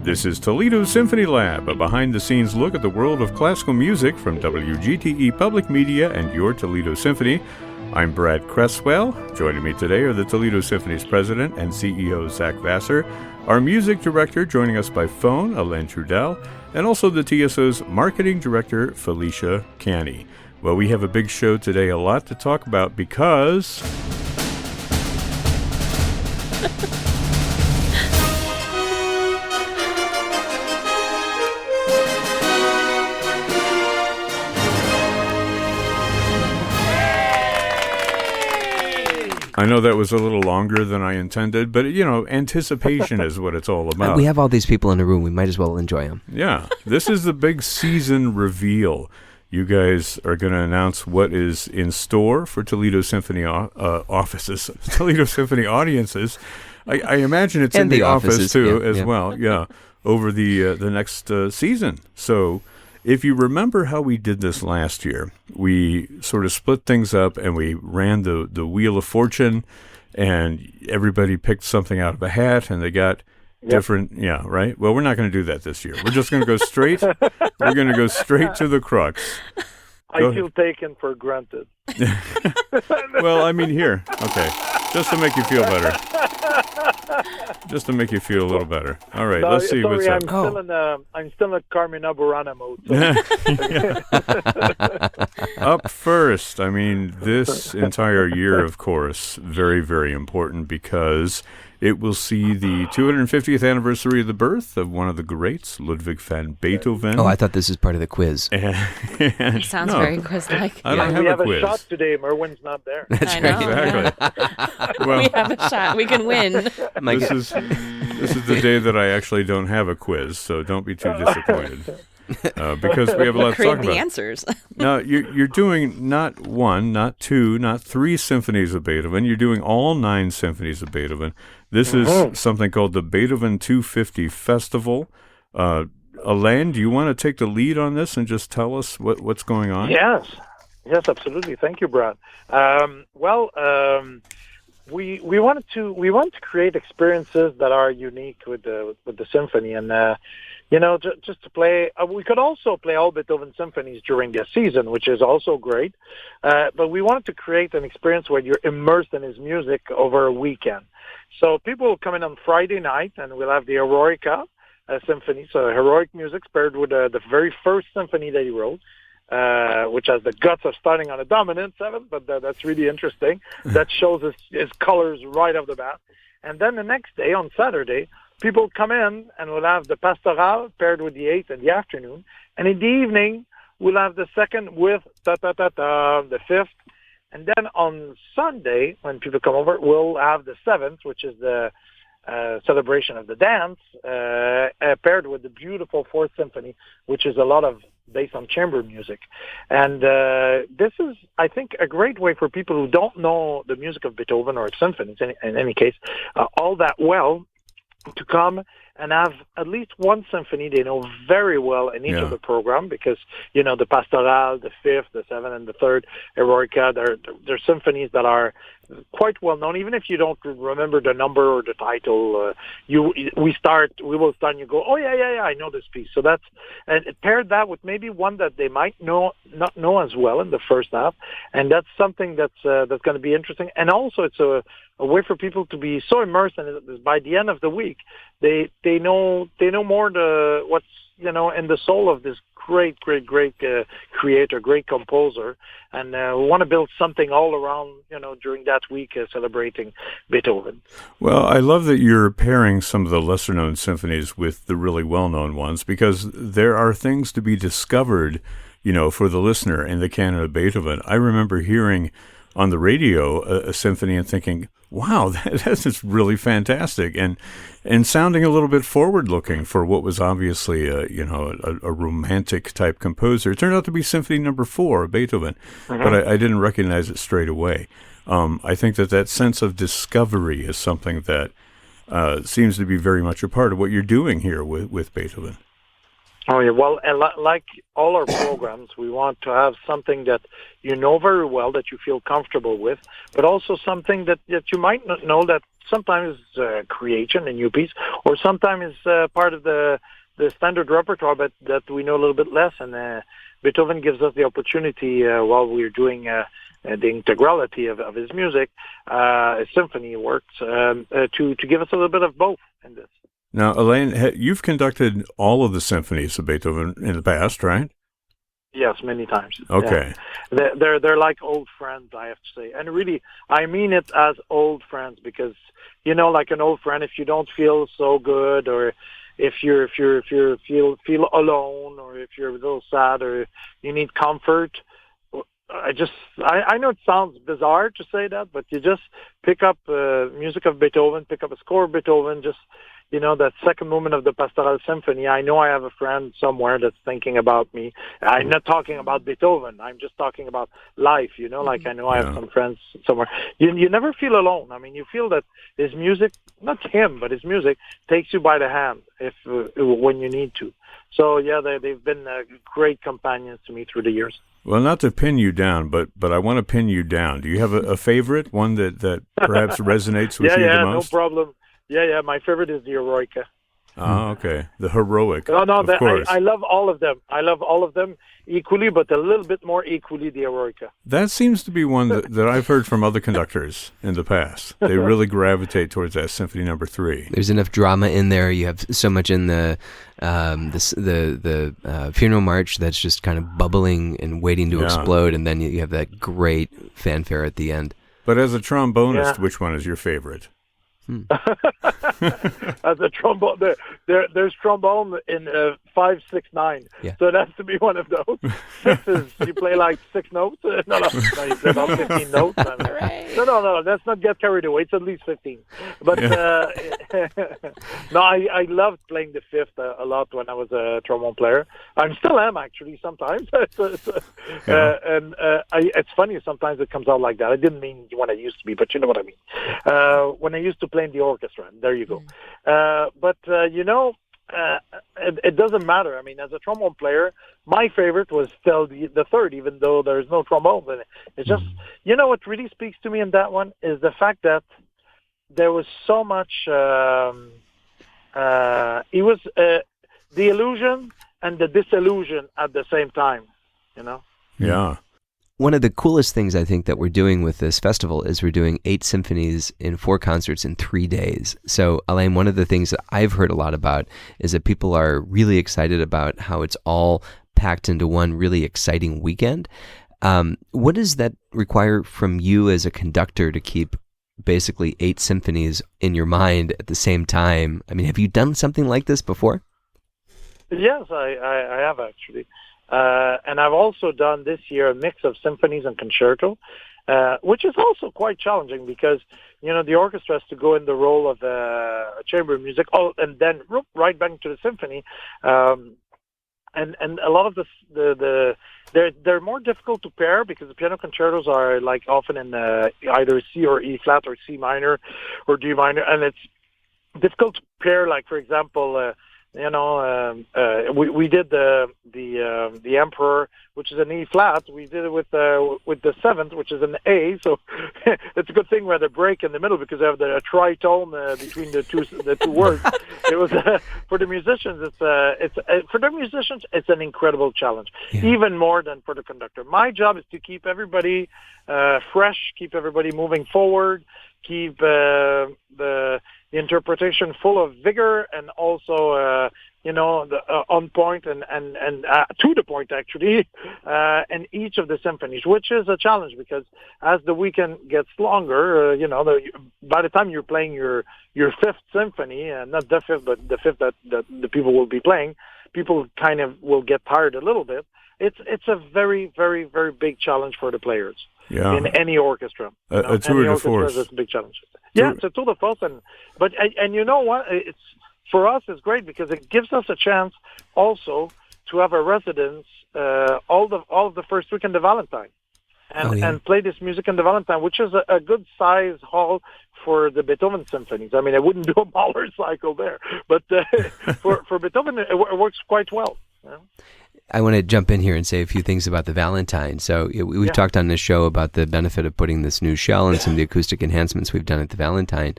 This is Toledo Symphony Lab, a behind-the-scenes look at the world of classical music from WGTE Public Media and your Toledo Symphony. I'm Brad Cresswell. Joining me today are the Toledo Symphony's president and CEO, Zach Vassar, our music director joining us by phone, Alain Trudel, and also the TSO's marketing director, Felicia Canny. Well, we have a big show today, a lot to talk about because... I know that was a little longer than I intended, but, anticipation is what it's all about. We have all these people in the room. We might as well enjoy them. Yeah. This is the big season reveal. You guys are going to announce what is in store for Toledo Symphony offices, Toledo Symphony audiences. I imagine it's in the office, too, as well, over the next season. So... if you remember how we did this last year, we sort of split things up and we ran the Wheel of Fortune, and everybody picked something out of a hat, and they got different, right? Well, we're not going to do that this year. We're just going to go straight. We're going to go straight to the crux. I feel taken for granted. Well, I mean, here, okay, just to make you feel better. Just to make you feel a little better. All right, let's see what's up. I'm still in Carmina Burana mode. So. Up first, I mean, this entire year, of course, very, very important because it will see the 250th anniversary of the birth of one of the greats, Ludwig van Beethoven. Oh, I thought this was part of the quiz. It sounds very quiz-like. I don't have we have a quiz. A shot today. Merwin's not there. That's I know. right. Exactly. Well, we have a shot. We can win. This is the day that I actually don't have a quiz, so don't be too disappointed. Because we have a lot to talk Create about. the answers. Now, you're doing not one, not two, not three symphonies of Beethoven. You're doing all 9 symphonies of Beethoven. This is something called the Beethoven 250 Festival. Alain, do you want to take the lead on this and just tell us what's going on? Yes, absolutely. Thank you, Brad. We wanted to create experiences that are unique with the symphony, and just to play. We could also play all Beethoven symphonies during the season, which is also great. But we wanted to create an experience where you're immersed in his music over a weekend. So people will come in on Friday night, and we'll have the Eroica symphony, so heroic music paired with the very first symphony that he wrote. Which has the guts of starting on a dominant 7th, but that's really interesting. That shows his colors right off the bat. And then the next day, on Saturday, people come in and we'll have the Pastoral paired with the 8th in the afternoon. And in the evening, we'll have the 2nd with the 5th. And then on Sunday, when people come over, we'll have the 7th, which is the celebration of the dance, paired with the beautiful 4th Symphony, which is a lot of based on chamber music. And this is, I think, a great way for people who don't know the music of Beethoven or symphonies, in any case, all that well, to come and have at least one symphony they know very well in each of the program, because, the Pastoral, the 5th, the 7th, and the 3rd, Eroica, they're symphonies that are quite well known. Even if you don't remember the number or the title, we will start and you go, oh yeah, I know this piece. So that's, and it paired that with maybe one that they might not know as well in the first half, and that's something that's going to be interesting. And also it's a way for people to be so immersed in it, by the end of the week, they know more what's in the soul of this great creator, great composer, and we want to build something all around during that week celebrating Beethoven. Well, I love that you're pairing some of the lesser known symphonies with the really well known ones, because there are things to be discovered for the listener in the canon of Beethoven. I remember hearing on the radio a symphony and thinking, wow, that's really fantastic, and sounding a little bit forward-looking for what was obviously a romantic-type composer. It turned out to be Symphony No. 4, Beethoven, but I didn't recognize it straight away. I think that sense of discovery is something that seems to be very much a part of what you're doing here with Beethoven. Oh yeah, well, and like all our programs, we want to have something that you know very well, that you feel comfortable with, but also something that you might not know, that sometimes is creation, a new piece, or sometimes is part of the standard repertoire, but that we know a little bit less. And Beethoven gives us the opportunity while we're doing the integrality of his music, his symphony works, to give us a little bit of both in this. Now, Elaine, you've conducted all of the symphonies of Beethoven in the past, right? Yes, many times. Okay. Yeah. They're like old friends, I have to say, and really, I mean it as old friends, because like an old friend, if you don't feel so good, or if you feel alone, or if you're a little sad, or you need comfort, I know it sounds bizarre to say that, but you just pick up music of Beethoven, pick up a score of Beethoven, just that second movement of the Pastoral Symphony. I know I have a friend somewhere that's thinking about me. I'm not talking about Beethoven. I'm just talking about life, like I know I have some friends somewhere. You never feel alone. I mean, you feel that his music, not him, but his music takes you by the hand when you need to. So, yeah, they've been great companions to me through the years. Well, not to pin you down, but I want to pin you down. Do you have a favorite, one that perhaps resonates with you the most? No problem. Yeah, my favorite is the Eroica. Oh, okay. The Heroic. No, of course. I love all of them. I love all of them equally, but a little bit more equally the Eroica. That seems to be one that I've heard from other conductors in the past. They really gravitate towards that Symphony Number 3. There's enough drama in there. You have so much in the funeral march that's just kind of bubbling and waiting to explode, and then you have that great fanfare at the end. But as a trombonist, which one is your favorite? As a trombone, there's trombone in 5, 6, 9. Yeah. So it has to be one of those. 6 is you play like 6 notes. No, you play about 15 notes. No, let's not get carried away. It's at least 15. But no, I loved playing the fifth a lot when I was a trombone player. I still am, actually, sometimes. It's funny, sometimes it comes out like that. I didn't mean when I used to be, but you know what I mean. When I used to play in the orchestra, there you go. It doesn't matter. I mean, as a trombone player, my favorite was still the third, even though there's no trombone in it. It's just, what really speaks to me in that one is the fact that there was so much, it was the illusion and the disillusion at the same time, Yeah. One of the coolest things I think that we're doing with this festival is we're doing 8 symphonies in 4 concerts in 3 days. So, Alain, one of the things that I've heard a lot about is that people are really excited about how it's all packed into one really exciting weekend. What does that require from you as a conductor to keep basically 8 symphonies in your mind at the same time? I mean, have you done something like this before? Yes, I have, actually. And I've also done this year a mix of symphonies and concerto, which is also quite challenging because, the orchestra has to go in the role of chamber music, and then right back to the symphony. And a lot of they're more difficult to pair because the piano concertos are like often in either C or E flat or C minor or D minor, and it's difficult to pair. Like, for example, we did the Emperor, which is an E flat. We did it with the Seventh, which is an A. So it's a good thing we had a break in the middle because I have the tritone between the two words. It was for the musicians. It's an incredible challenge, even more than for the conductor. My job is to keep everybody fresh, keep everybody moving forward, keep the interpretation full of vigor and also, on point and to the point, actually, in each of the symphonies, which is a challenge because as the weekend gets longer, by the time you're playing your fifth symphony, not the fifth, but the fifth that the people will be playing, people kind of will get tired a little bit. It's a very, very, very big challenge for the players. Yeah. In any orchestra. A tour de force. It's a big challenge. Yeah, it's a tour de force. But you know what? It's for us, it's great because it gives us a chance also to have a residence all of the first weekend of Valentine. And play this music in the Valentine, which is a good size hall for the Beethoven symphonies. I mean, I wouldn't do a Mahler cycle there, but for Beethoven, it works quite well. I want to jump in here and say a few things about the Valentine. So we've talked on this show about the benefit of putting this new shell and some of the acoustic enhancements we've done at the Valentine.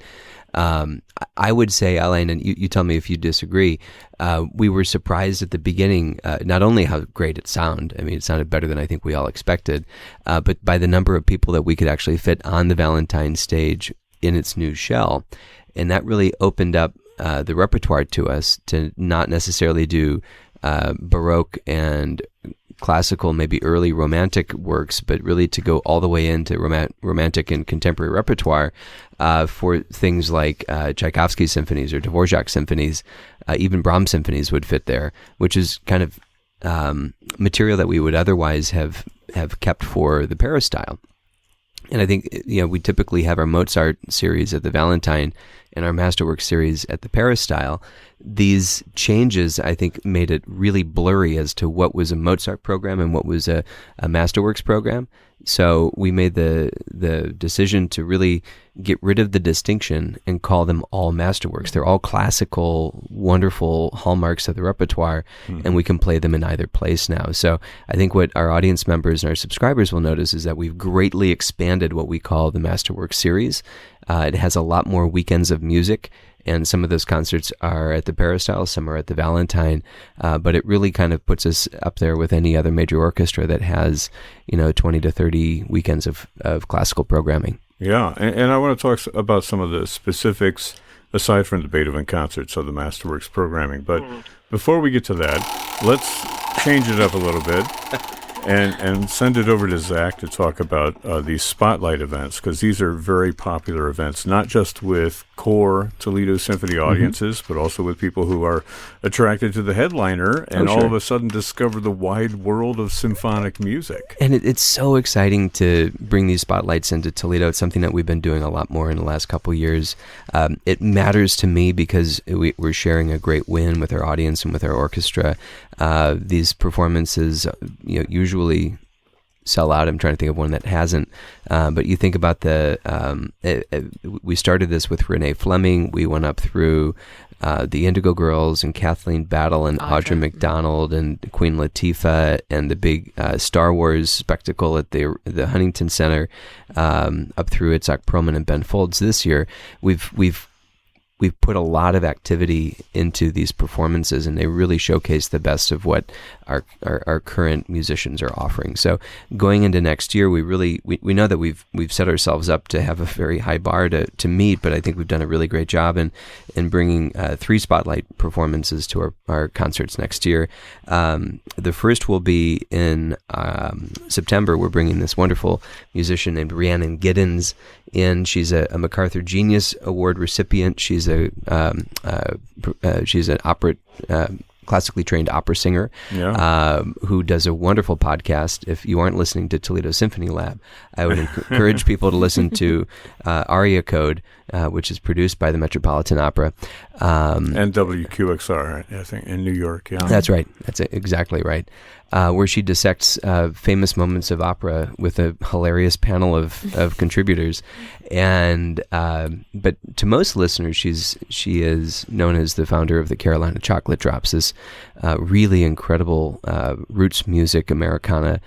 I would say, Alain, and you tell me if you disagree, we were surprised at the beginning, not only how great it sounded, I mean, it sounded better than I think we all expected, but by the number of people that we could actually fit on the Valentine stage in its new shell. And that really opened up the repertoire to us to not necessarily do Baroque and classical, maybe early romantic works, but really to go all the way into romantic and contemporary repertoire for things like Tchaikovsky symphonies or Dvorak symphonies. Even Brahms symphonies would fit there, which is kind of material that we would otherwise have kept for the peristyle. And I think, we typically have our Mozart series at the Valentine and our Masterworks series at the peristyle. These changes, I think, made it really blurry as to what was a Mozart program and what was a Masterworks program. So we made the decision to really get rid of the distinction and call them all Masterworks. They're all classical, wonderful hallmarks of the repertoire, and we can play them in either place now. So I think what our audience members and our subscribers will notice is that we've greatly expanded what we call the Masterworks series. It has a lot more weekends of music, and some of those concerts are at the peristyle, some are at the Valentine, but it really kind of puts us up there with any other major orchestra that has, 20 to 30 weekends of classical programming. Yeah, and I want to talk about some of the specifics, aside from the Beethoven concerts of the Masterworks programming. But before we get to that, let's change it up a little bit and send it over to Zach to talk about these spotlight events, because these are very popular events, not just with core Toledo Symphony audiences, but also with people who are attracted to the headliner and all of a sudden discover the wide world of symphonic music. And it's so exciting to bring these spotlights into Toledo. It's something that we've been doing a lot more in the last couple of years. It matters to me because we're sharing a great win with our audience and with our orchestra. These performances, usually sell out. I'm trying to think of one that hasn't. But you think about we started this with Renee Fleming. We went up through the Indigo Girls and Kathleen Battle and Audra McDonald and Queen Latifah and the big Star Wars spectacle at the Huntington Center, up through Itzhak Perlman and Ben Folds. This year, we've put a lot of activity into these performances, and they really showcase the best of what our current musicians are offering. So going into next year, we know that we've set ourselves up to have a very high bar to meet, but I think we've done a really great job in bringing 3 spotlight performances to our concerts next year. The first will be in September. We're bringing this wonderful musician named Rhiannon Giddens in. She's a MacArthur Genius Award recipient. She's an opera, classically trained opera singer, who does a wonderful podcast. If you aren't listening to Toledo Symphony Lab, I would encourage people to listen to Aria Code, which is produced by the Metropolitan Opera. And WQXR, I think, in New York. Yeah, that's right. That's exactly right. Where she dissects famous moments of opera with a hilarious panel of contributors. And but to most listeners, she is known as the founder of the Carolina Chocolate Drops, this really incredible roots music Americana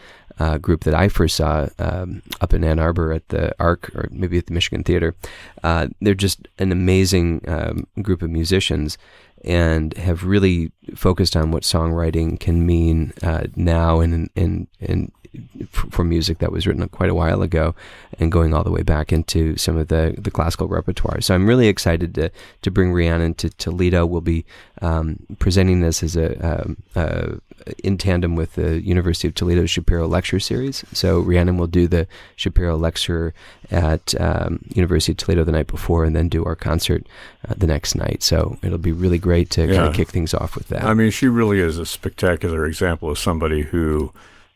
group that I first saw up in Ann Arbor at the Arc, or maybe at the Michigan Theater. They're just an amazing group of musicians, and have really focused on what songwriting can mean now and for music that was written quite a while ago, and going all the way back into some of the classical repertoire. So I'm really excited to bring Rhiannon to Toledo. We'll be presenting this as in tandem with the University of Toledo's Shapiro Lecture Series. So Rhiannon will do the Shapiro Lecture at University of Toledo the night before, and then do our concert the next night. So it'll be really great to kind of kick things off with that. I mean, she really is a spectacular example of somebody who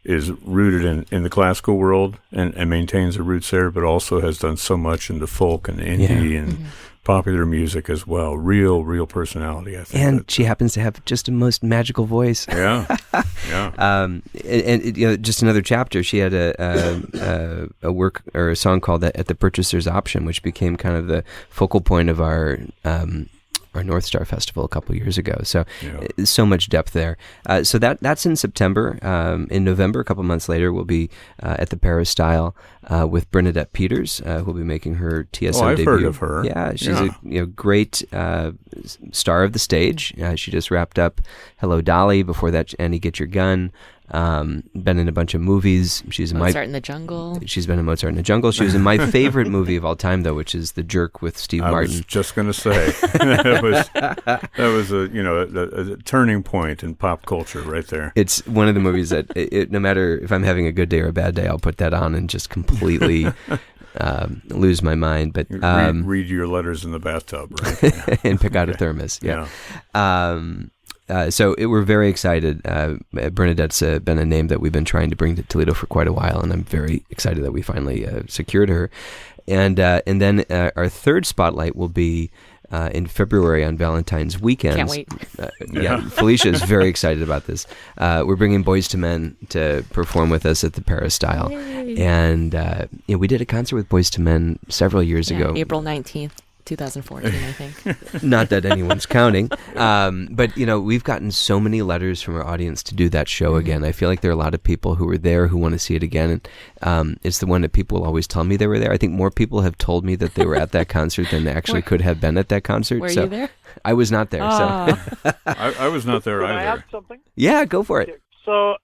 is rooted in the classical world and maintains her roots there, but also has done so much into folk and indie and popular music as well. Real personality, I think. And she happens to have just a most magical voice. Yeah. And just another chapter. She had a work or a song called "At the Purchaser's Option," which became kind of the focal point of our our North Star Festival a couple years ago. So so much depth there. So that's in September. In November, a couple months later, we'll be at the Peristyle with Bernadette Peters, who'll be making her TSO I've debut. heard of her. Yeah, she's a great star of the stage. She just wrapped up Hello, Dolly. Before that, Annie, Get Your Gun. Been in a bunch of movies. She's in Mozart in the Jungle. She's been in Mozart in the Jungle. She was in my favorite movie of all time, though, which is The Jerk with Steve Martin. I was just going to say that was a turning point in pop culture right there. It's one of the movies that no matter if I'm having a good day or a bad day, I'll put that on and just completely lose my mind. But read your letters in the bathtub, right? And pick out a thermos. Yeah. So we're very excited. Bernadette's been a name that we've been trying to bring to Toledo for quite a while, and I'm very excited that we finally secured her. And then our third spotlight will be in February on Valentine's weekend. Can't wait. Felicia is very excited about this. We're bringing Boys to Men to perform with us at the Peristyle. Yay. And we did a concert with Boys to Men several years ago. April 19th. 2014, I think. Not that anyone's counting. But, we've gotten so many letters from our audience to do that show again. I feel like there are a lot of people who were there who want to see it again. And it's the one that people will always tell me they were there. I think more people have told me that they were at that concert than actually could have been at that concert. Were you there? I was not there. Oh. So I was not there either. Can I add something? Yeah, go for it. So,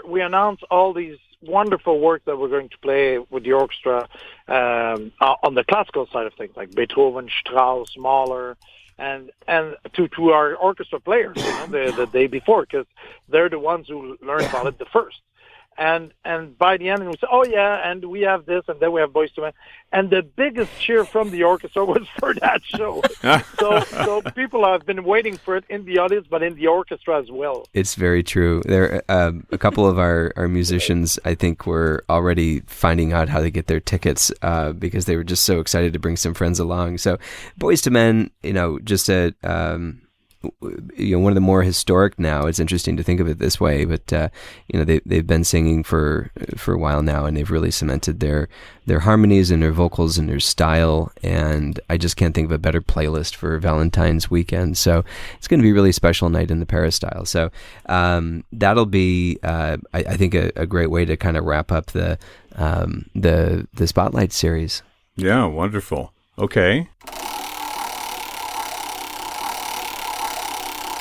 we announced all these wonderful work that we're going to play with the orchestra on the classical side of things, like Beethoven, Strauss, Mahler, and to our orchestra players the day before, because they're the ones who learned about it the first. And by the end, we said, oh, yeah, and we have this, and then we have Boys to Men. And the biggest cheer from the orchestra was for that show. so people have been waiting for it in the audience, but in the orchestra as well. It's very true. There, a couple of our musicians, I think, were already finding out how to get their tickets because they were just so excited to bring some friends along. So Boys to Men, just a... one of the more historic now. It's interesting to think of it this way, but they've been singing for a while now, and they've really cemented their harmonies and their vocals and their style. And I just can't think of a better playlist for Valentine's weekend. So it's going to be a really special night in the Peristyle. So that'll be, I think, a great way to kind of wrap up the Spotlight series. Yeah, wonderful. Okay.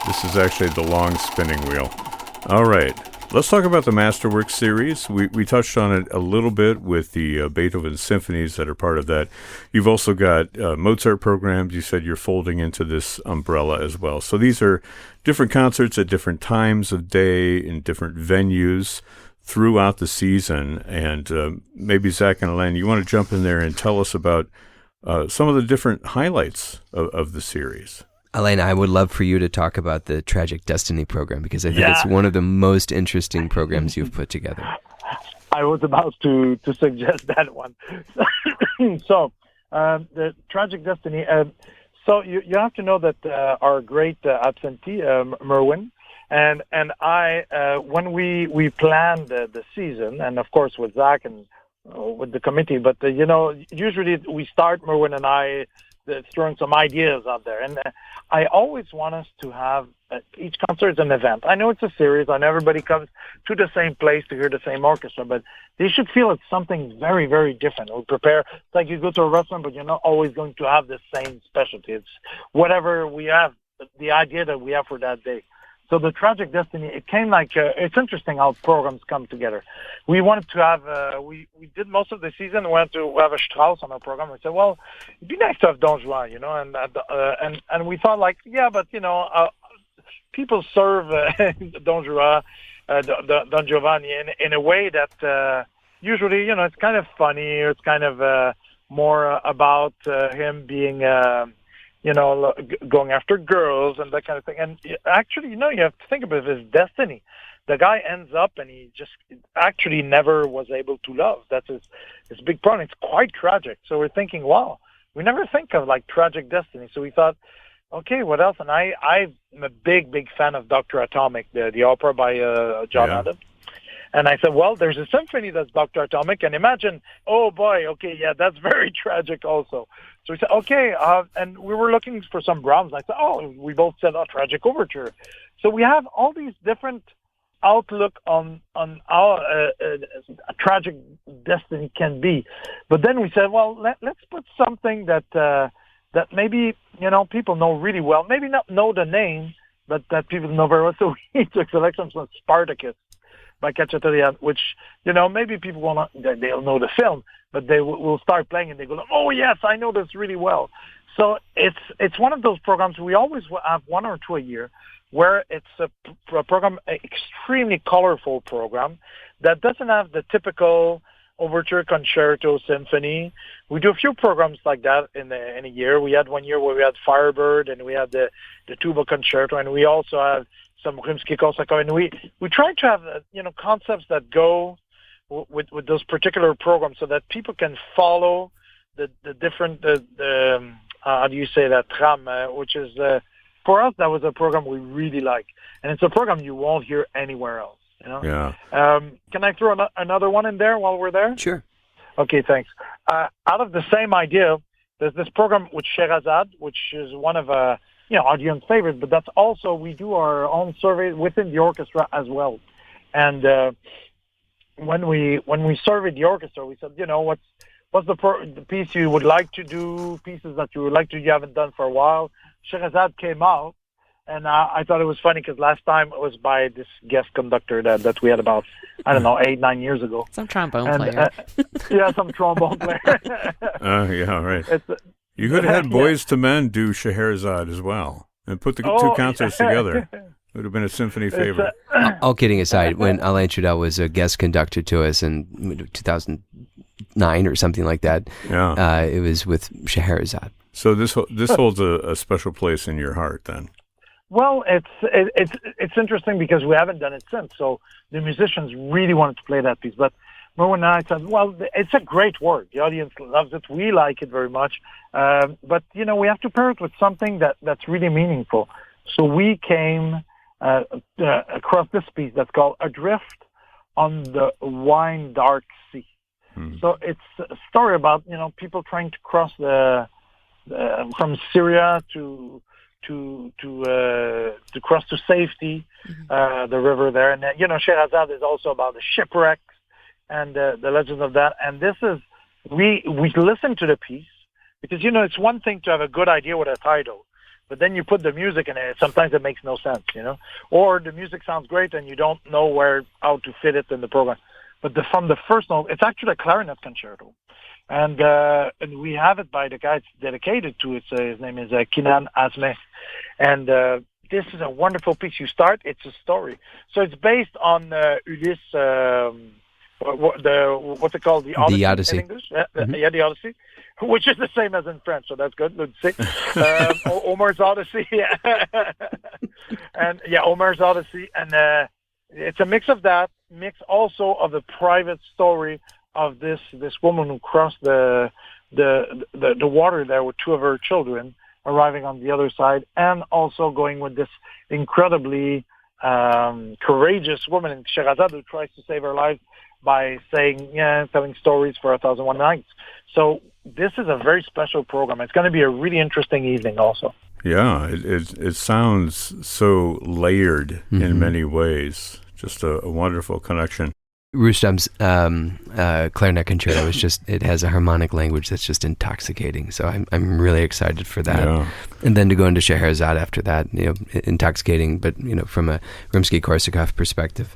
This is actually the long spinning wheel. All right. Let's talk about the Masterwork series. We touched on it a little bit with the Beethoven symphonies that are part of that. You've also got Mozart programs. You said you're folding into this umbrella as well. So these are different concerts at different times of day in different venues throughout the season. And maybe Zach and Elaine, you want to jump in there and tell us about some of the different highlights of the series. Elaine, I would love for you to talk about the Tragic Destiny program, because I think it's one of the most interesting programs you've put together. I was about to suggest that one. So, the Tragic Destiny, so you have to know that our great absentee, Merwin, and I, when we planned the season, and of course with Zach and with the committee, but usually we start, Merwin and I, throwing some ideas out there. And I always want us to have each concert is an event. I know it's a series. I know everybody comes to the same place to hear the same orchestra, but they should feel it's something very, very different. We prepare. It's like you go to a restaurant, but you're not always going to have the same specialty. It's whatever we have, the idea that we have for that day. So the Tragic Destiny, it came like, it's interesting how programs come together. We wanted to have, we did most of the season, we wanted to have a Strauss on our program. We said, well, it'd be nice to have Don Juan, and we thought like, yeah, but, people serve Don Juan, Don Giovanni in a way that usually, it's kind of funny, it's kind of more about him being... going after girls and that kind of thing. And actually, you have to think about his destiny. The guy ends up and he just actually never was able to love. That's his big problem. It's quite tragic. So we're thinking, wow, we never think of like Tragic Destiny. So we thought, okay, what else? And I'm a big, big fan of Dr. Atomic, the opera by John Adams. And I said, well, there's a symphony that's Dr. Atomic, and imagine, oh boy, okay, yeah, that's very tragic also. So we said, okay, and we were looking for some Brahms. I said, we both said, tragic overture. So we have all these different outlook on how a tragic destiny can be. But then we said, well, let's put something that maybe, people know really well, maybe not know the name, but that people know very well. So we took selections from Spartacus by Cacciatore, which, maybe people they'll know the film, but they will start playing and they go, oh yes, I know this really well. So it's one of those programs. We always have one or two a year where it's a program, an extremely colorful program that doesn't have the typical overture, concerto, symphony. We do a few programs like that in a year. We had one year where we had Firebird, and we had the tuba concerto, and we also have some Rimsky-Korsakov, and we try to have concepts that go with those particular programs so that people can follow the different how do you say that, tram, which is for us that was a program we really like, and it's a program you won't hear anywhere else. Yeah. Can I throw another one in there while we're there? Sure. Okay, thanks. Out of the same idea, there's this program with Scheherazade, which is one of audience favorites, but that's also, we do our own survey within the orchestra as well. And when we surveyed the orchestra, we said, what's the piece you would like to do, pieces that you would like to you haven't done for a while. Scheherazade came out, and I thought it was funny because last time it was by this guest conductor that we had about, 8-9 years ago. Some trombone player. Some trombone player. Yeah, right. You could have had Boys to Men do Scheherazade as well and put the two concerts together. It would have been a symphony favorite. All kidding aside, when Alain Trudel was a guest conductor to us in 2009 or something like that, it was with Scheherazade. So this holds a special place in your heart then. Well, it's interesting because we haven't done it since. So the musicians really wanted to play that piece. But Merwin and I said, well, it's a great work. The audience loves it. We like it very much. But, we have to pair it with something that's really meaningful. So we came across this piece that's called Adrift on the Wine Dark Sea. So it's a story about, people trying to cross from Syria to cross to safety, the river there. And, Scheherazade is also about the shipwrecks and the legends of that. And this is, we listen to the piece because, it's one thing to have a good idea with a title, but then you put the music in it. Sometimes it makes no sense, or the music sounds great and you don't know how to fit it in the program. But from the first note, it's actually a clarinet concerto. And we have it by the guy it's dedicated to. His name is Kinan Azmeh. And this is a wonderful piece. You start, it's a story. So it's based on Ulysse, what's it called? The Odyssey. In English? Yeah, the Odyssey, which is the same as in French, so that's good. Let's see. Homer's Odyssey. And Homer's Odyssey. And it's a mix of that, mix also of the private story of this woman who crossed the water there with two of her children, arriving on the other side, and also going with this incredibly courageous woman in Scheherazade who tries to save her life by telling stories for 1,001 Nights. So this is a very special program. It's going to be a really interesting evening also. Yeah, it sounds so layered in many ways. Just a wonderful connection. Rustam's clarinet concerto it has a harmonic language that's just intoxicating. So I'm really excited for that. Yeah. And then to go into Scheherazade after that, intoxicating, but from a Rimsky-Korsakov perspective.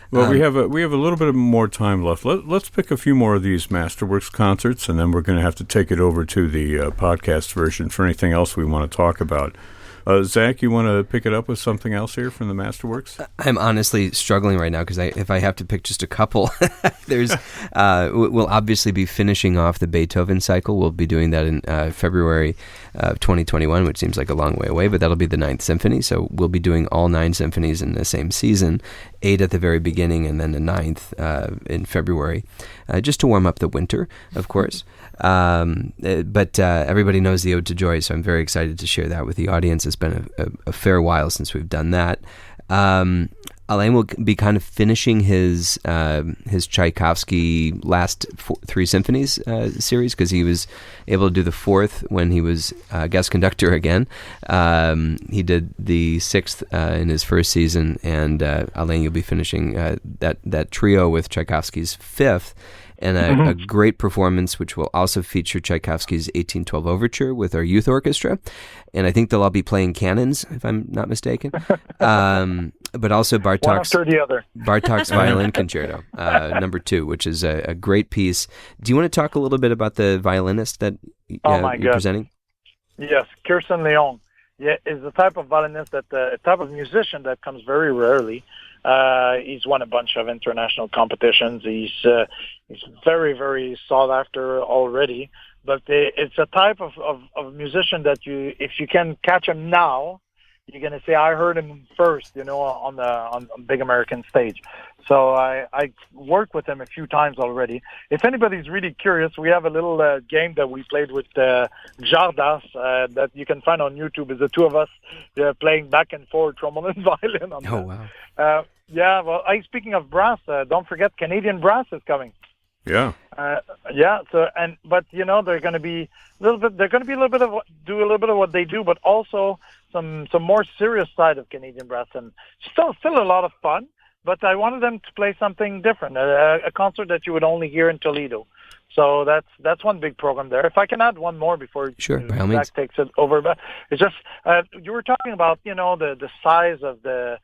Well, we have a little bit more time left. Let's pick a few more of these Masterworks concerts, and then we're going to have to take it over to the podcast version for anything else we want to talk about. Zach, you want to pick it up with something else here from the Masterworks? I'm honestly struggling right now because if I have to pick just a couple, we'll obviously be finishing off the Beethoven cycle. We'll be doing that in February 2021, which seems like a long way away, but that'll be the 9th Symphony. So we'll be doing all 9 symphonies in the same season, 8 at the very beginning and then the 9th in February, just to warm up the winter, of course. But everybody knows the Ode to Joy, so I'm very excited to share that with the audience. It's been a fair while since we've done that. Alain will be kind of finishing his Tchaikovsky last three symphonies series, because he was able to do the fourth when he was guest conductor again. He did the sixth in his first season, and Alain, you'll be finishing that trio with Tchaikovsky's fifth. And a great performance, which will also feature Tchaikovsky's 1812 Overture with our youth orchestra. And I think they'll all be playing cannons, if I'm not mistaken. But also Bartók's Violin Concerto, number 2, which is a great piece. Do you want to talk a little bit about the violinist that you're presenting? Yes, Kirsten Leon. Yeah, is the type of violinist type of musician that comes very rarely. He's won a bunch of international competitions. He's very, very sought after already. But it's a type of musician that if you can catch him now, you're going to say, I heard him first, on the big American stage. So I worked with him a few times already. If anybody's really curious, we have a little game that we played with Jardas that you can find on YouTube. Is the two of us playing back and forth, trombone and violin. Wow. Yeah, well, speaking of brass, don't forget Canadian brass is coming. Yeah. So but they're going to be a little bit. They're going to be do a little bit of what they do, but also some more serious side of Canadian brass, and still a lot of fun. But I wanted them to play something different, a concert that you would only hear in Toledo. So that's one big program there. If I can add one more before Zach takes it over, but it's just you were talking about the size of the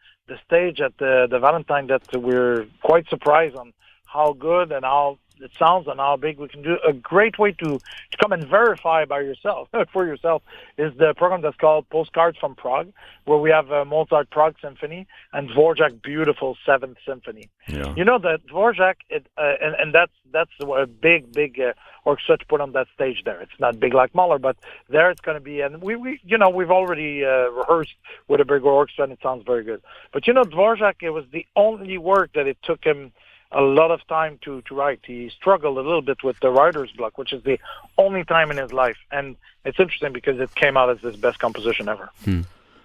stage at the Valentine, that we're quite surprised on how good and how it sounds and how big we can do. A great way to come and verify for yourself is the program that's called Postcards from Prague, where we have Mozart Prague Symphony and Dvorak beautiful 7th Symphony. Yeah. That Dvorak, and that's a big orchestra to put on that stage there. It's not big like Mahler, but there it's going to be, and we've already rehearsed with a big orchestra, and it sounds very good. But Dvorak, it was the only work that it took him a lot of time to write. He struggled a little bit with the writer's block, which is the only time in his life. And it's interesting because it came out as his best composition ever.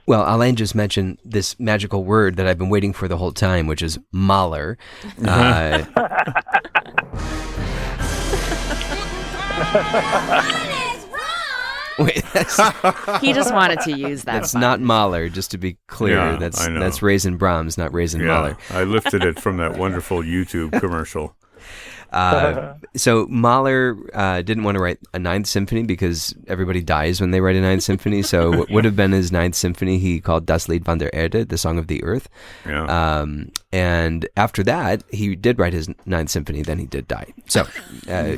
Well, Alain just mentioned this magical word that I've been waiting for the whole time, which is Mahler. Wait, he just wanted to use that. That's not Mahler, just to be clear. Yeah, that's Raisin Brahms, not Raisin Mahler. I lifted it from that wonderful YouTube commercial. So Mahler didn't want to write a Ninth Symphony because everybody dies when they write a Ninth Symphony. So what would have been his Ninth Symphony, he called Das Lied von der Erde, the Song of the Earth. Yeah. And after that, he did write his Ninth Symphony. Then he did die. So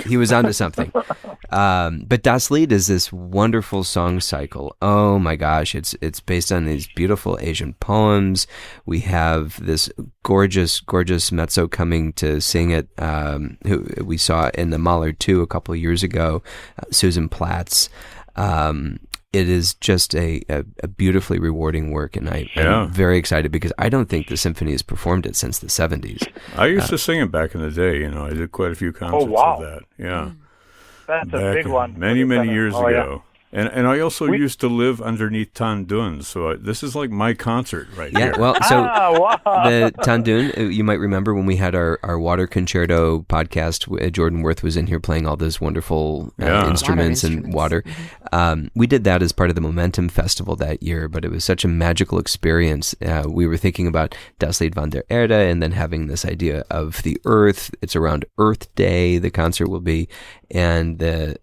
he was onto something. But Das Lied is this wonderful song cycle. Oh my gosh, it's based on these beautiful Asian poems. We have this gorgeous mezzo coming to sing it. Who we saw in the Mahler 2 a couple of years ago, Susan Platz. It is just a beautifully rewarding work, and I'm very excited because I don't think the symphony has performed it since the 70s. I used to sing it back in the day. I did quite a few concerts of that. Yeah. That's a big one. Many years ago. And I also used to live underneath Tandun, so this is like my concert here. Yeah, well, so the Tandun, you might remember when we had our Water Concerto podcast, Jordan Worth was in here playing all those wonderful instruments and water. We did that as part of the Momentum Festival that year, but it was such a magical experience. We were thinking about Das Lied von der Erde and then having this idea of the Earth. It's around Earth Day, the concert will be, and the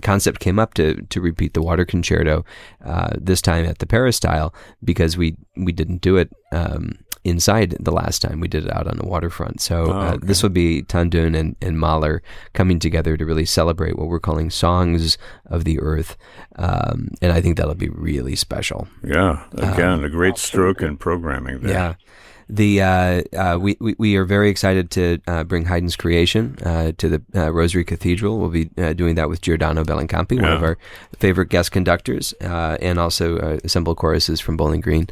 concept came up to repeat the Water Concerto, this time at the Peristyle, because we didn't do it inside the last time. We did it out on the waterfront. So this will be Tandun and Mahler coming together to really celebrate what we're calling Songs of the Earth. And I think that'll be really special. Yeah, again, a great stroke in programming there. Yeah. We are very excited to bring Haydn's Creation to the Rosary Cathedral. We'll be doing that with Giordano Bellincampi, one of our favorite guest conductors, and also assembled choruses from Bowling Green.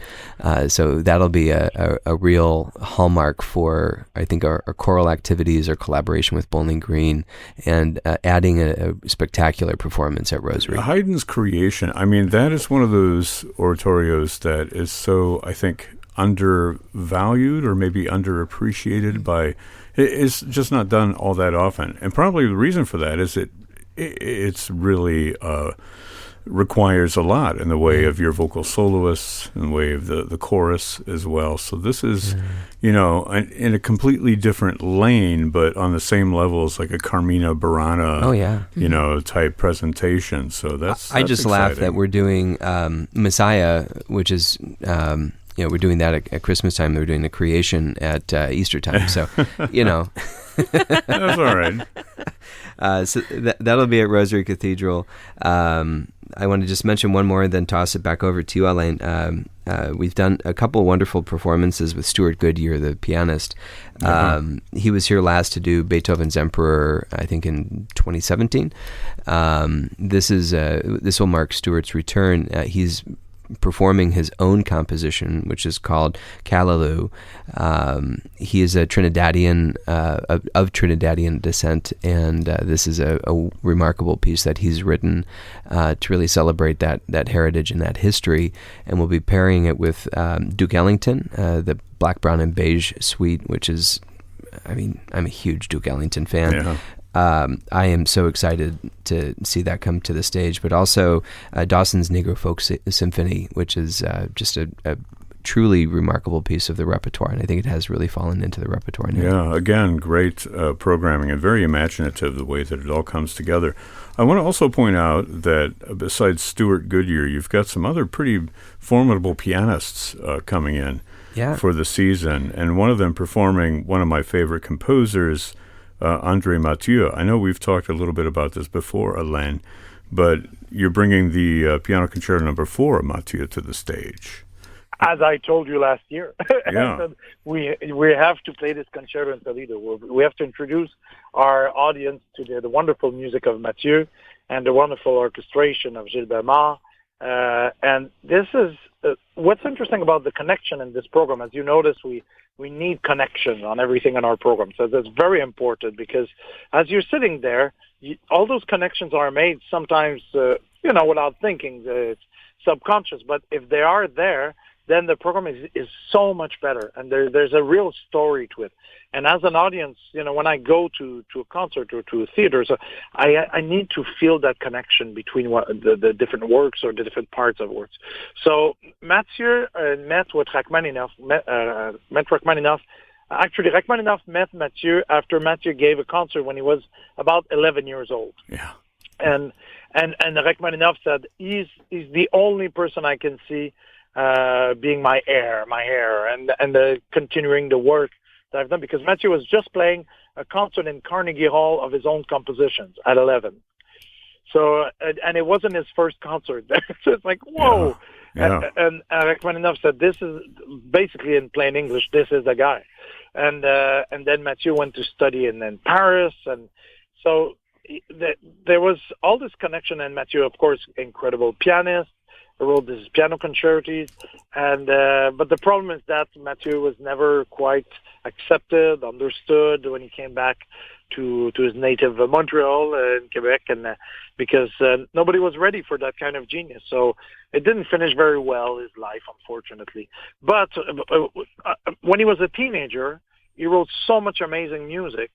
So that'll be a real hallmark for, I think, our choral activities, our collaboration with Bowling Green, and adding a spectacular performance at Rosary. Haydn's Creation, I mean, that is one of those oratorios that is so, I think, undervalued or maybe underappreciated by. It's just not done all that often, and probably the reason for that is it's really requires a lot in the way of your vocal soloists, in the way of the chorus as well. So this is, in a completely different lane, but on the same level as like a Carmina Burana, type presentation. So I just laugh that we're doing Messiah, which is. We're doing that at Christmas time. We're doing the Creation at Easter time. So, That's all right. So that'll be at Rosary Cathedral. I want to just mention one more and then toss it back over to you, Alain. We've done a couple wonderful performances with Stuart Goodyear, the pianist. He was here last to do Beethoven's Emperor, I think in 2017. This will mark Stuart's return. He's performing his own composition, which is called Callaloo. He is a Trinidadian, of Trinidadian descent, and this is a remarkable piece that he's written to really celebrate that heritage and that history, and we'll be pairing it with Duke Ellington, the Black, Brown, and Beige suite, which is, I'm a huge Duke Ellington fan. Yeah. I am so excited to see that come to the stage, but also Dawson's Negro Folk Symphony, which is just a truly remarkable piece of the repertoire, and I think it has really fallen into the repertoire now. Yeah, again, great programming and very imaginative the way that it all comes together. I want to also point out that besides Stuart Goodyear, you've got some other pretty formidable pianists coming in for the season, and one of them performing one of my favorite composers, André Mathieu. I know we've talked a little bit about this before, Alain, but you're bringing the Piano Concerto No. 4 of Mathieu to the stage. As I told you last year, Yeah. we have to play this concerto in Toledo. We have to introduce our audience to the wonderful music of Mathieu and the wonderful orchestration of Gilles Bellemare. And this is what's interesting about the connection in this program. As you notice, we need connection on everything in our program. So that's very important because as you're sitting there, all those connections are made sometimes, without thinking. It's subconscious. But if they are there, then the program is so much better. And there's a real story to it. And as an audience, when I go to a concert or to a theater, so I need to feel that connection between the different works or the different parts of works. So Mathieu met with Rachmaninoff. Actually, Rachmaninoff met Mathieu after Mathieu gave a concert when he was about 11 years old. Yeah. And Rachmaninoff said, he's the only person I can see being my heir, and continuing the work that I've done, because Mathieu was just playing a concert in Carnegie Hall of his own compositions at 11. So, and it wasn't his first concert. So it's like, whoa. Yeah. And Rachmaninoff said, this is basically, in plain English, this is the guy. And then Mathieu went to study in Paris. And so there was all this connection. And Mathieu, of course, incredible pianist. He wrote these piano concertos, but the problem is that Mathieu was never quite accepted, understood when he came back to his native Montreal in Quebec, and because nobody was ready for that kind of genius. So it didn't finish very well, his life, unfortunately. But when he was a teenager, he wrote so much amazing music.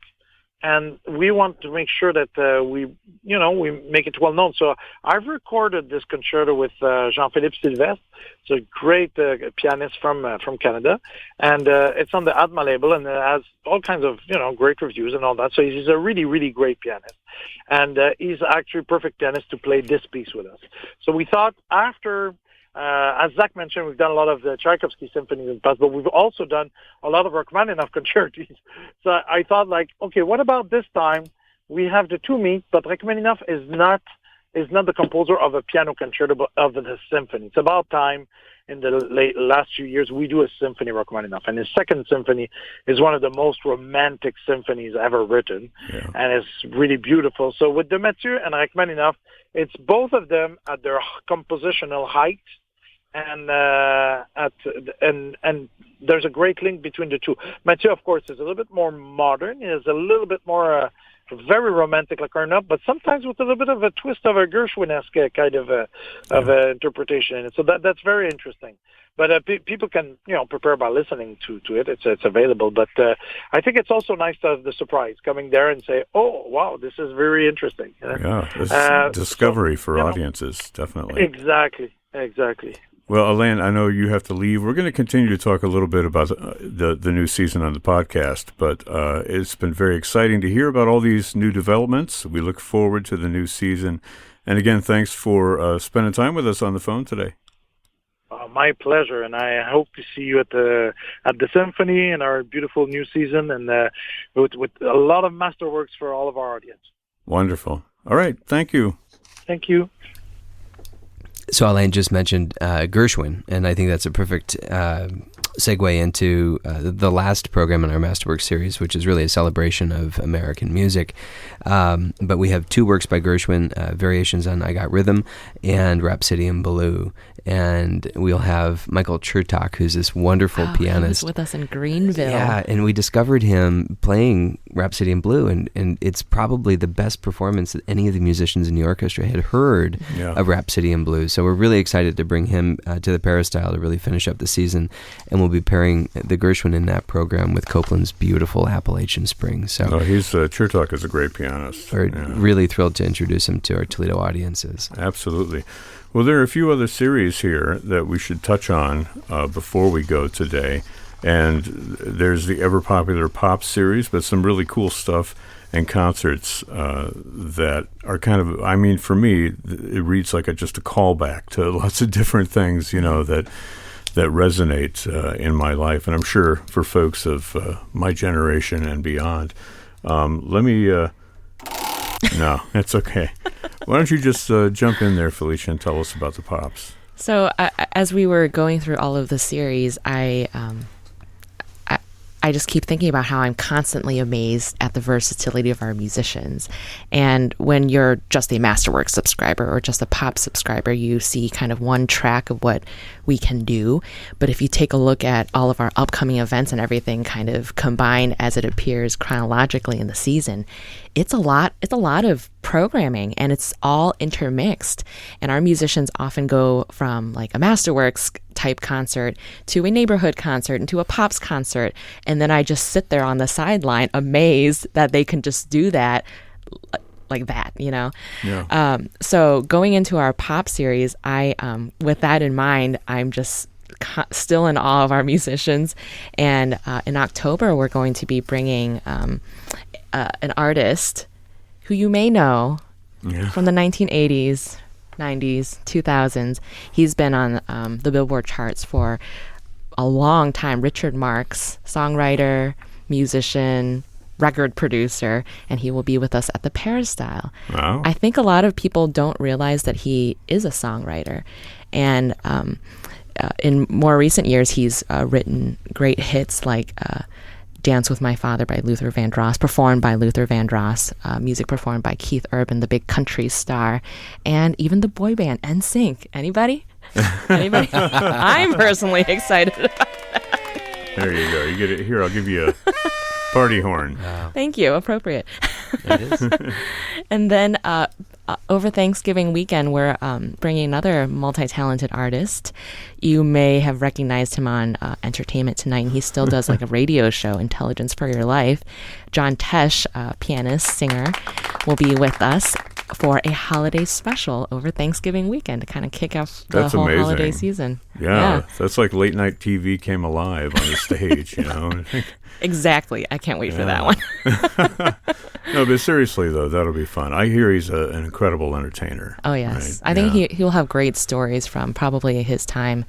And we want to make sure that we make it well known. So I've recorded this concerto with Jean-Philippe Sylvestre. It's a great pianist from Canada, and it's on the Atma label, and it has all kinds of great reviews and all that. So he's a really, really great pianist, and he's actually a perfect pianist to play this piece with us. So we thought after. As Zach mentioned, we've done a lot of the Tchaikovsky symphonies in the past, but we've also done a lot of Rachmaninoff concertos. So I thought, okay, what about this time? We have the two meet, but Rachmaninoff is not the composer of a piano concerto, but of the symphony. It's about time in the last few years we do a symphony Rachmaninoff, and his second symphony is one of the most romantic symphonies ever written, and it's really beautiful. So with the Mathieu and Rachmaninoff, it's both of them at their compositional height. And there's a great link between the two. Mathieu, of course, is a little bit more modern. He is a little bit more very romantic, like Rachmaninoff, but sometimes with a little bit of a twist of a Gershwin-esque kind of interpretation in it. So that's very interesting. But people can, prepare by listening to it. It's available. But I think it's also nice to have the surprise coming there and say, "Oh, wow, this is very interesting." Yeah, it's discovery for audiences, definitely. Exactly. Well, Alain, I know you have to leave. We're going to continue to talk a little bit about the new season on the podcast, but it's been very exciting to hear about all these new developments. We look forward to the new season. And again, thanks for spending time with us on the phone today. My pleasure, and I hope to see you at the Symphony in our beautiful new season, and with a lot of masterworks for all of our audience. Wonderful. All right, thank you. Thank you. So Alain just mentioned Gershwin, and I think that's a perfect segue into the last program in our Masterworks series, which is really a celebration of American music. But we have 2 works by Gershwin, Variations on I Got Rhythm and Rhapsody in Blue. And we'll have Michael Chertok, who's this wonderful pianist. He was with us in Greenville. Yeah, and we discovered him playing Rhapsody in Blue, and it's probably the best performance that any of the musicians in the orchestra had heard of Rhapsody in Blue. So we're really excited to bring him to the Peristyle to really finish up the season, and we'll be pairing the Gershwin in that program with Copland's beautiful Appalachian Spring. So Chertok is a great pianist. We're really thrilled to introduce him to our Toledo audiences. Absolutely. Well, there are a few other series here that we should touch on before we go today. And there's the ever-popular pop series, but some really cool stuff and concerts that are kind of, for me, it reads like just a callback to lots of different things, that resonate in my life. And I'm sure for folks of my generation and beyond. No, it's okay. Why don't you just jump in there, Felicia, and tell us about the pops? So as we were going through all of the series, I just keep thinking about how I'm constantly amazed at the versatility of our musicians. And when you're just a Masterworks subscriber or just a pop subscriber, you see kind of one track of what we can do. But if you take a look at all of our upcoming events and everything kind of combined as it appears chronologically in the season, it's a lot of programming, and it's all intermixed. And our musicians often go from like a Masterworks type concert to a neighborhood concert and to a pops concert. And then I just sit there on the sideline amazed that they can just do that like that, Yeah. So going into our pop series, I, with that in mind, I'm just still in awe of our musicians. And in October, we're going to be bringing an artist who you may know from the 1980s, 90s, 2000s. He's been on the Billboard charts for a long time. Richard Marx, songwriter, musician, record producer, and he will be with us at the Peristyle. Wow. I think a lot of people don't realize that he is a songwriter. And in more recent years, he's written great hits like Dance with My Father by Luther Vandross, performed by Luther Vandross, music performed by Keith Urban, the big country star, and even the boy band NSYNC. Anybody? I'm personally excited about that. There you go. You get it. Here, I'll give you a party horn. Wow. Thank you. Appropriate. It is. And then over Thanksgiving weekend, we're bringing another multi-talented artist. You may have recognized him on Entertainment Tonight, and he still does like a radio show, Intelligence for Your Life. John Tesh, pianist, singer, will be with us for a holiday special over Thanksgiving weekend to kind of kick off the That's whole amazing. holiday season. Yeah, that's like late night TV came alive on the stage, Exactly. I can't wait for that one. No, but seriously, though, that'll be fun. I hear he's an incredible entertainer. Oh, yes. Right? I think he'll have great stories from probably his time,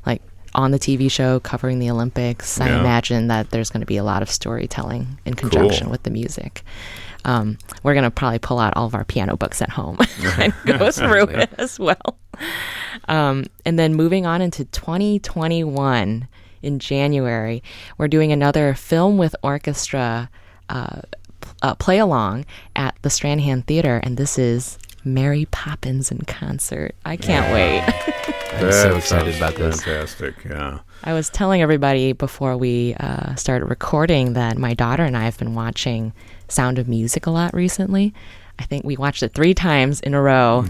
like on the TV show covering the Olympics. I imagine that there's going to be a lot of storytelling in conjunction with the music. We're going to probably pull out all of our piano books at home and go through it as well. And then moving on into 2021 in January, we're doing another film with orchestra play along at the Stranahan Theater, and this is Mary Poppins in concert. I can't wait. I'm so excited about this. Fantastic, yeah. I was telling everybody before we started recording that my daughter and I have been watching Sound of Music a lot recently. I think we watched it 3 times in a row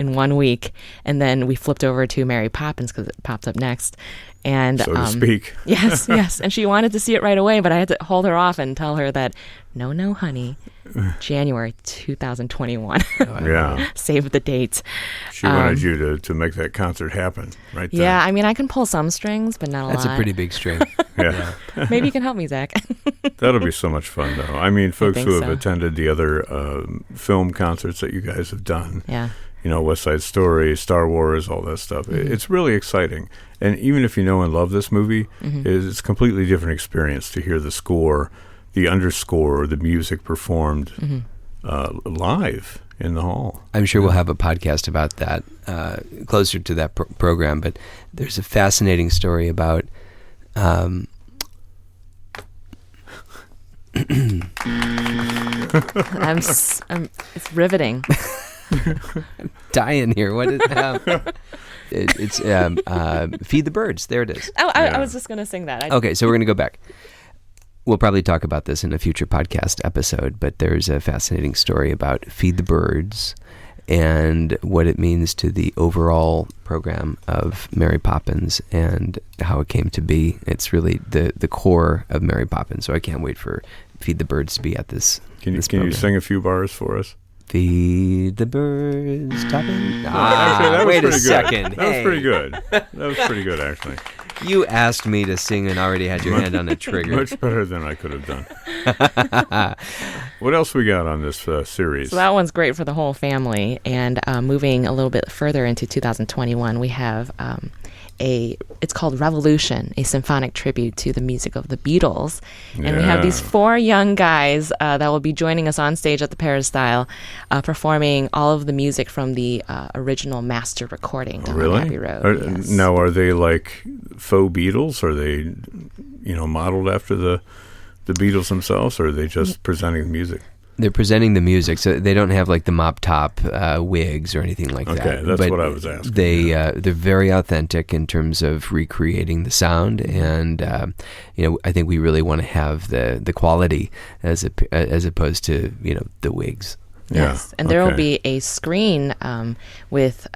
in 1 week, and then we flipped over to Mary Poppins because it popped up next. And so to speak. Yes, yes. And she wanted to see it right away, but I had to hold her off and tell her that, no, honey, January 2021. Yeah. Save the date. She wanted you to make that concert happen right there. Yeah, I mean, I can pull some strings, but not a lot. That's a pretty big string. Yeah. Maybe you can help me, Zach. That'll be so much fun, though. I mean, folks who have so. attended the other film concerts that you guys have done, Yeah. West Side Story, Star Wars, all that stuff, it's really exciting. And even if you know and love this movie, it's a completely different experience to hear the score, the underscore, the music performed live in the hall. I'm sure we'll have a podcast about that closer to that program, but there's a fascinating story about it's riveting. I'm dying here. What is it's Feed the Birds. There it is. Oh, I was just going to sing that. Okay, so we're going to go back. We'll probably talk about this in a future podcast episode, but there's a fascinating story about Feed the Birds and what it means to the overall program of Mary Poppins and how it came to be. It's really the core of Mary Poppins, so I can't wait for Feed the Birds to be at this. Can you sing a few bars for us? Feed the birds, topping. Actually, that was wait a pretty second. good. That was pretty good. That was pretty good, actually. You asked me to sing and already had your hand on the trigger. Much better than I could have done. What else we got on this series? So that one's great for the whole family. And moving a little bit further into 2021, we have it's called Revolution, a symphonic tribute to the music of the Beatles. And we have these 4 young guys that will be joining us on stage at the Peristyle, performing all of the music from the original master recording done on Abbey Road. Yes. Now, are they like faux Beatles? Are they, modeled after the Beatles themselves, or are they just presenting the music? They're presenting the music, so they don't have like the mop top wigs or anything like that. Okay, that's what I was asking. They're very authentic in terms of recreating the sound, and I think we really want to have the quality as opposed to the wigs. Yes, and there will be a screen with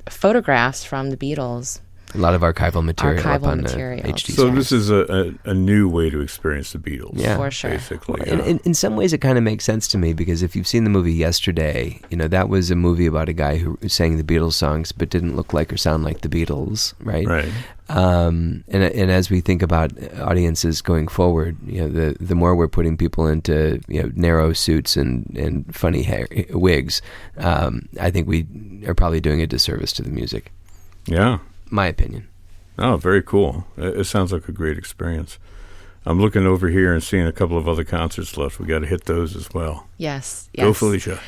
photographs from the Beatles. A lot of archival material up on the HD. So this is a new way to experience the Beatles. Yeah, for sure. Basically, in some ways, it kind of makes sense to me because if you've seen the movie Yesterday, that was a movie about a guy who sang the Beatles songs but didn't look like or sound like the Beatles, right? Right. And as we think about audiences going forward, the more we're putting people into narrow suits and funny hair, wigs, I think we are probably doing a disservice to the music. Yeah. My opinion. Oh, very cool. It sounds like a great experience. I'm looking over here and seeing a couple of other concerts left. We got to hit those as well. Yes. Go, Felicia.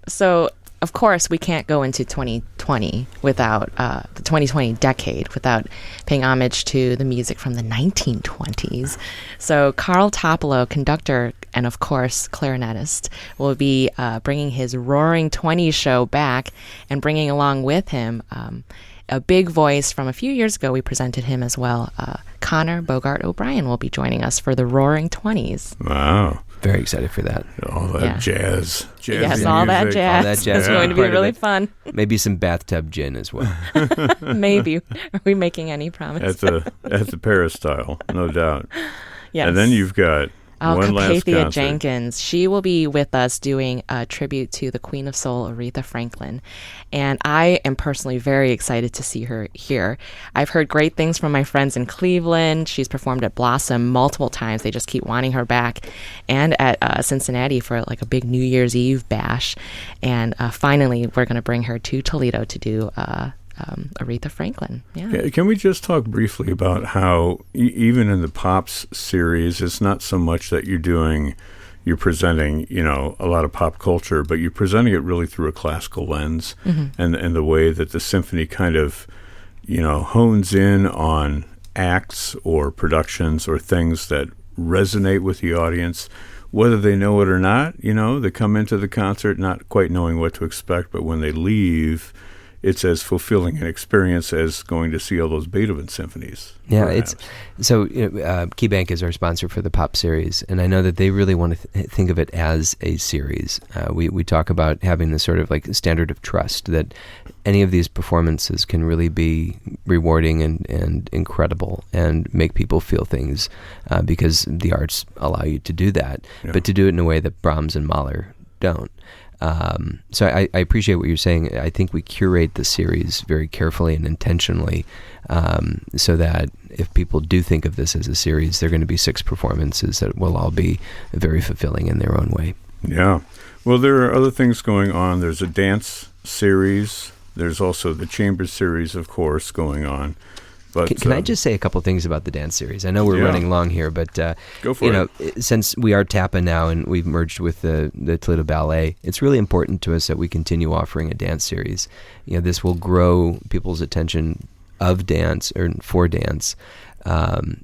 So, of course, we can't go into 2020 without the 2020 decade without paying homage to the music from the 1920s. So Carl Topolo, conductor and, of course, clarinetist, will be bringing his Roaring Twenties show back and bringing along with him a big voice from a few years ago. We presented him as well. Connor Bogart O'Brien will be joining us for the Roaring Twenties. Wow. Very excited for that. All that jazz. Yes, all that jazz. All that jazz. It's going to be really fun. Maybe some bathtub gin as well. Maybe. Are we making any promise? At the Peristyle, no doubt. Yes. And then you've got one last Carpathia concert. Jenkins. She will be with us doing a tribute to the Queen of Soul, Aretha Franklin. And I am personally very excited to see her here. I've heard great things from my friends in Cleveland. She's performed at Blossom multiple times. They just keep wanting her back. And at Cincinnati for like a big New Year's Eve bash. And finally, we're going to bring her to Toledo to do Aretha Franklin. Yeah. Can we just talk briefly about how even in the Pops series, it's not so much that you're presenting, a lot of pop culture, but you're presenting it really through a classical lens, and the way that the symphony kind of, hones in on acts or productions or things that resonate with the audience, whether they know it or not. They come into the concert not quite knowing what to expect, but when they leave, it's as fulfilling an experience as going to see all those Beethoven symphonies. Yeah, perhaps. so KeyBank is our sponsor for the Pop series, and I know that they really want to think of it as a series. We talk about having this sort of like standard of trust that any of these performances can really be rewarding and incredible and make people feel things because the arts allow you to do that, but to do it in a way that Brahms and Mahler don't. So I appreciate what you're saying. I think we curate the series very carefully and intentionally so that if people do think of this as a series, there are going to be 6 performances that will all be very fulfilling in their own way. Yeah. Well, there are other things going on. There's a dance series. There's also the chamber series, of course, going on. But can I just say a couple things about the dance series? I know we're running long here, but go for it. Since we are TAPA now and we've merged with the Toledo Ballet, it's really important to us that we continue offering a dance series. This will grow people's attention of dance or for dance.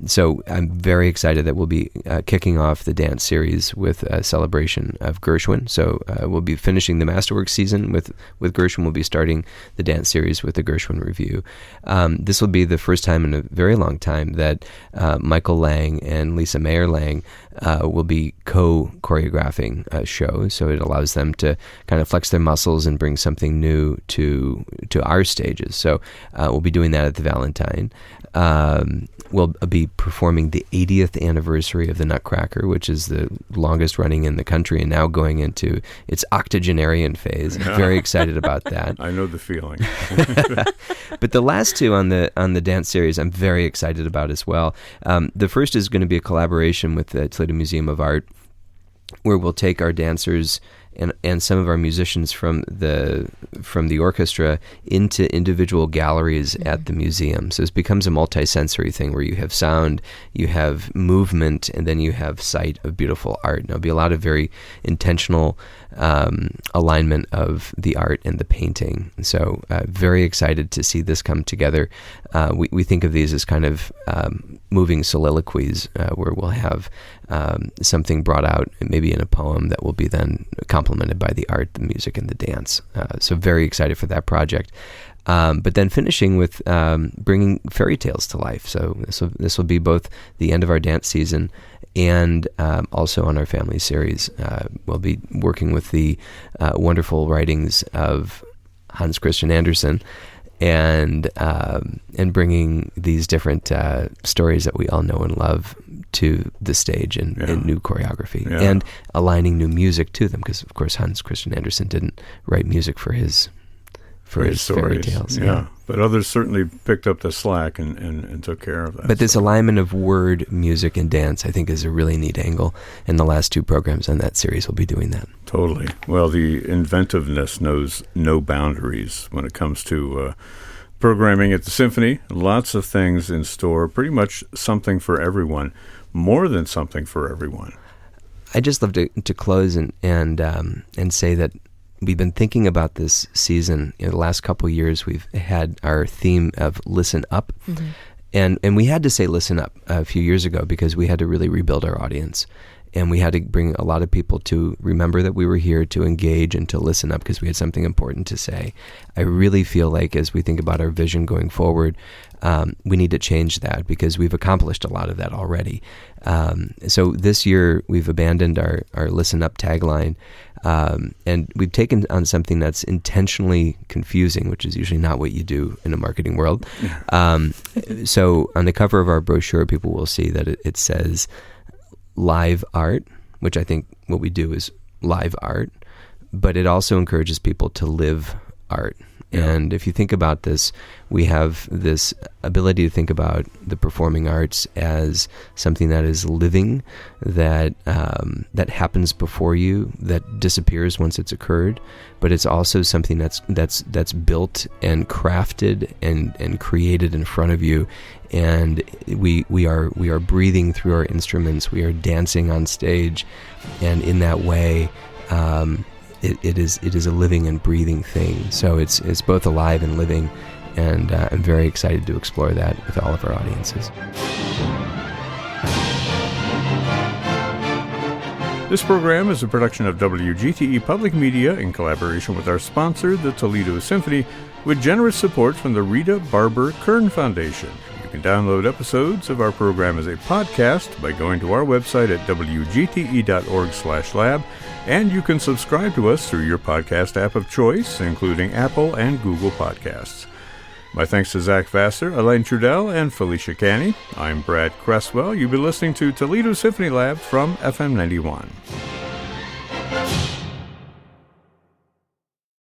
So I'm very excited that we'll be kicking off the dance series with a celebration of Gershwin. So we'll be finishing the Masterworks season with Gershwin. We'll be starting the dance series with the Gershwin Review. This will be the first time in a very long time that Michael Lang and Lisa Mayer Lang will be co-choreographing a show. So it allows them to kind of flex their muscles and bring something new to our stages. So we'll be doing that at the Valentine. We'll be performing the 80th anniversary of the Nutcracker, which is the longest running in the country and now going into its octogenarian phase. I'm very excited about that. I know the feeling. But the last 2 on the dance series I'm very excited about as well. The first is going to be a collaboration with the Toledo Museum of Art, where we'll take our dancers and some of our musicians from the orchestra into individual galleries at the museum. So it becomes a multi-sensory thing where you have sound, you have movement, and then you have sight of beautiful art. And there'll be a lot of very intentional alignment of the art and the painting. So very excited to see this come together. We think of these as kind of moving soliloquies where we'll have something brought out, maybe in a poem that will be then complemented by the art, the music, and the dance. So very excited for that project. But then finishing with bringing fairy tales to life. So this will be both the end of our dance season and also on our family series. We'll be working with the wonderful writings of Hans Christian Andersen and bringing these different stories that we all know and love to the stage in new choreography and aligning new music to them, because of course Hans Christian Andersen didn't write music for his fairy tales. Yeah. But others certainly picked up the slack and took care of that. But this alignment of word, music, and dance, I think, is a really neat angle, and the last 2 programs on that series will be doing that. Totally. Well, the inventiveness knows no boundaries when it comes to programming at the Symphony. Lots of things in store, pretty much something for everyone, more than something for everyone. I just love to close and say that we've been thinking about this season. The last couple of years, we've had our theme of listen up. Mm-hmm. And we had to say listen up a few years ago because we had to really rebuild our audience. And we had to bring a lot of people to remember that we were here to engage and to listen up because we had something important to say. I really feel like as we think about our vision going forward, we need to change that because we've accomplished a lot of that already. So this year, we've abandoned our listen up tagline. And we've taken on something that's intentionally confusing, which is usually not what you do in a marketing world. So on the cover of our brochure, people will see that it says live art, which I think what we do is live art, but it also encourages people to live art. And if you think about this, we have this ability to think about the performing arts as something that is living, that happens before you, that disappears once it's occurred, but it's also something that's built and crafted and created in front of you. And we are breathing through our instruments, we are dancing on stage, and in that way, It is a living and breathing thing. So it's both alive and living, and I'm very excited to explore that with all of our audiences. This program is a production of WGTE Public Media in collaboration with our sponsor, the Toledo Symphony, with generous support from the Rita Barber Kern Foundation. You can download episodes of our program as a podcast by going to our website at wgte.org/lab, and you can subscribe to us through your podcast app of choice, including Apple and Google Podcasts. My thanks to Zach Vassar, Elaine Trudell, and Felicia Canny. I'm Brad Cresswell. You've been listening to Toledo Symphony Lab from FM 91.